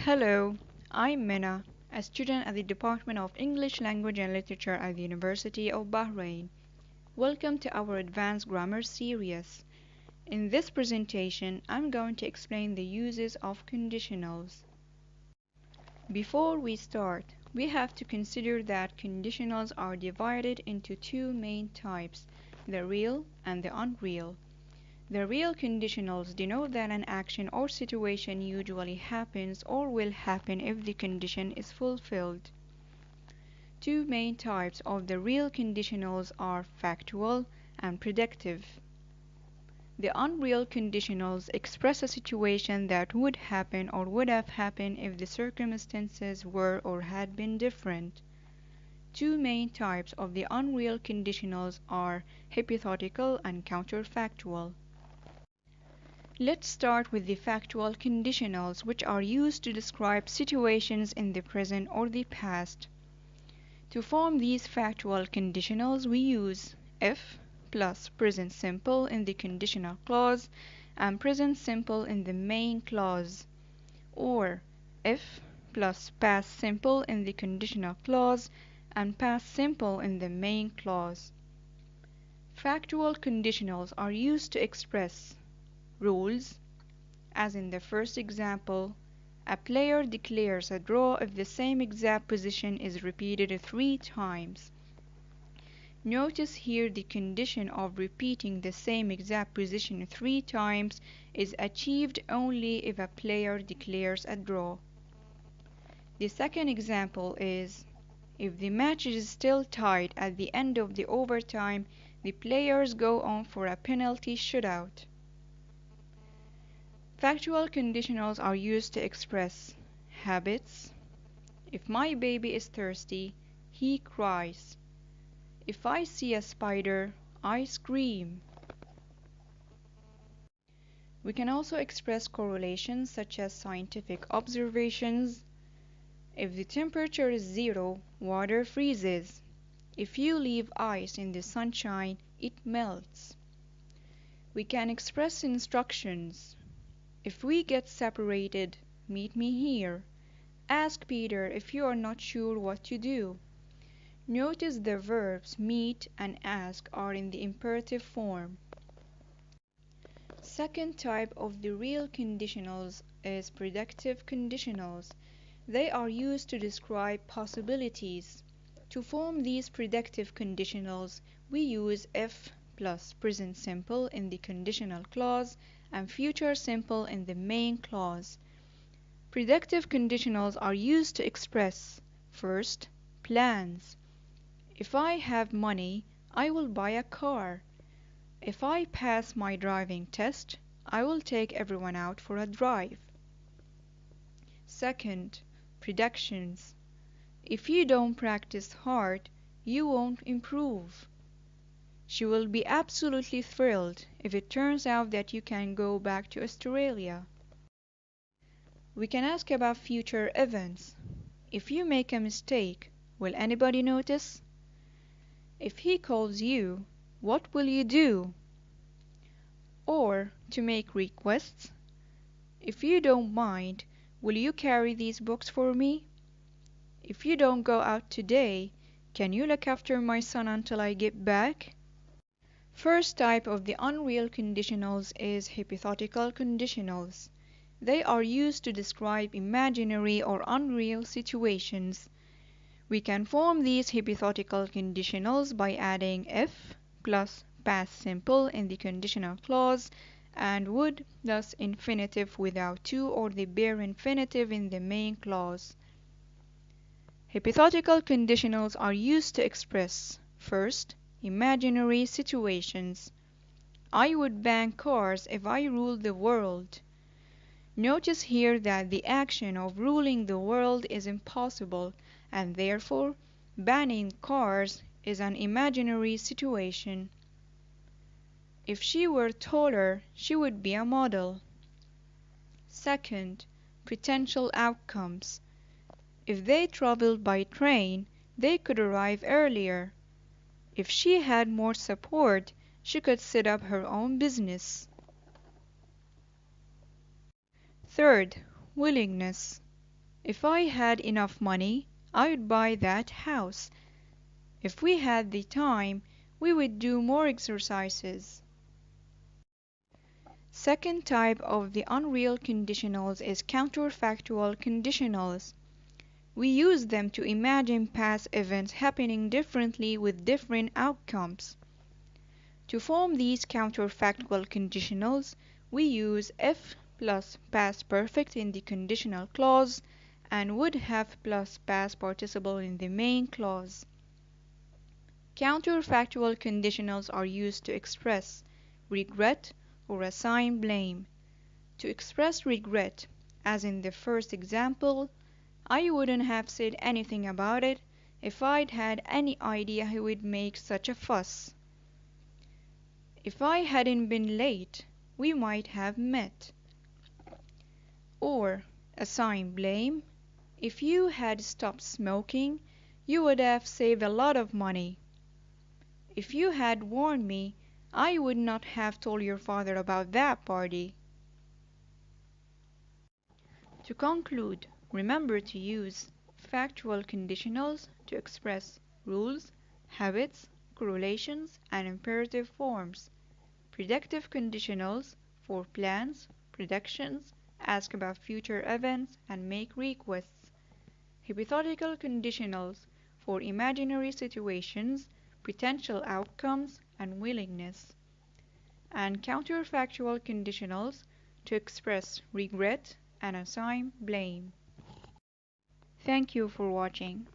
Hello, I'm Minna, a student at the Department of English Language and Literature at the University of Bahrain. Welcome to our Advanced Grammar series. In this presentation, I'm going to explain the uses of conditionals. Before we start, we have to consider that conditionals are divided into two main types, the real and the unreal. The real conditionals denote that an action or situation usually happens or will happen if the condition is fulfilled. Two main types of the real conditionals are factual and predictive. The unreal conditionals express a situation that would happen or would have happened if the circumstances were or had been different. Two main types of the unreal conditionals are hypothetical and counterfactual. Let's start with the factual conditionals, which are used to describe situations in the present or the past. To form these factual conditionals, we use if plus present simple in the conditional clause and present simple in the main clause, or if plus past simple in the conditional clause and past simple in the main clause. Factual conditionals are used to express rules, as in the first example, a player declares a draw if the same exact position is repeated 3 times. Notice here the condition of repeating the same exact position 3 times is achieved only if a player declares a draw. The second example is, if the match is still tied at the end of the overtime, the players go on for a penalty shootout. Factual conditionals are used to express habits. If my baby is thirsty, he cries. If I see a spider, I scream. We can also express correlations such as scientific observations. If the temperature is 0, water freezes. If you leave ice in the sunshine, it melts. We can express instructions. If we get separated, meet me here. Ask Peter if you are not sure what to do. Notice the verbs meet and ask are in the imperative form. Second type of the real conditionals is predictive conditionals. They are used to describe possibilities. To form these predictive conditionals, we use if plus present simple in the conditional clause and future simple in the main clause. Predictive conditionals are used to express, first, plans. If I have money, I will buy a car. If I pass my driving test, I will take everyone out for a drive. Second, predictions. If you don't practice hard, you won't improve. She will be absolutely thrilled if it turns out that you can go back to Australia. We can ask about future events. If you make a mistake, will anybody notice? If he calls you, what will you do? Or, to make requests, if you don't mind, will you carry these books for me? If you don't go out today, can you look after my son until I get back? First type of the unreal conditionals is hypothetical conditionals. They are used to describe imaginary or unreal situations. We can form these hypothetical conditionals by adding if plus past simple in the conditional clause and would plus infinitive without to or the bare infinitive in the main clause. Hypothetical conditionals are used to express, first, imaginary situations. I would ban cars if I ruled the world. Notice here that the action of ruling the world is impossible, and therefore banning cars is an imaginary situation. If she were taller, she would be a model. Second, potential outcomes. If they traveled by train, they could arrive earlier. If she had more support, she could set up her own business. Third, willingness. If I had enough money, I would buy that house. If we had the time, we would do more exercises. Second type of the unreal conditionals is counterfactual conditionals. We use them to imagine past events happening differently with different outcomes. To form these counterfactual conditionals, we use if plus past perfect in the conditional clause and would have plus past participle in the main clause. Counterfactual conditionals are used to express regret or assign blame. To express regret, as in the first example, I wouldn't have said anything about it if I'd had any idea he would make such a fuss. If I hadn't been late, we might have met. Or assign blame. If you had stopped smoking, you would have saved a lot of money. If you had warned me, I would not have told your father about that party. To conclude, remember to use factual conditionals to express rules, habits, correlations, and imperative forms. Predictive conditionals for plans, predictions, ask about future events, and make requests. Hypothetical conditionals for imaginary situations, potential outcomes, and willingness. And counterfactual conditionals to express regret and assign blame. Thank you for watching.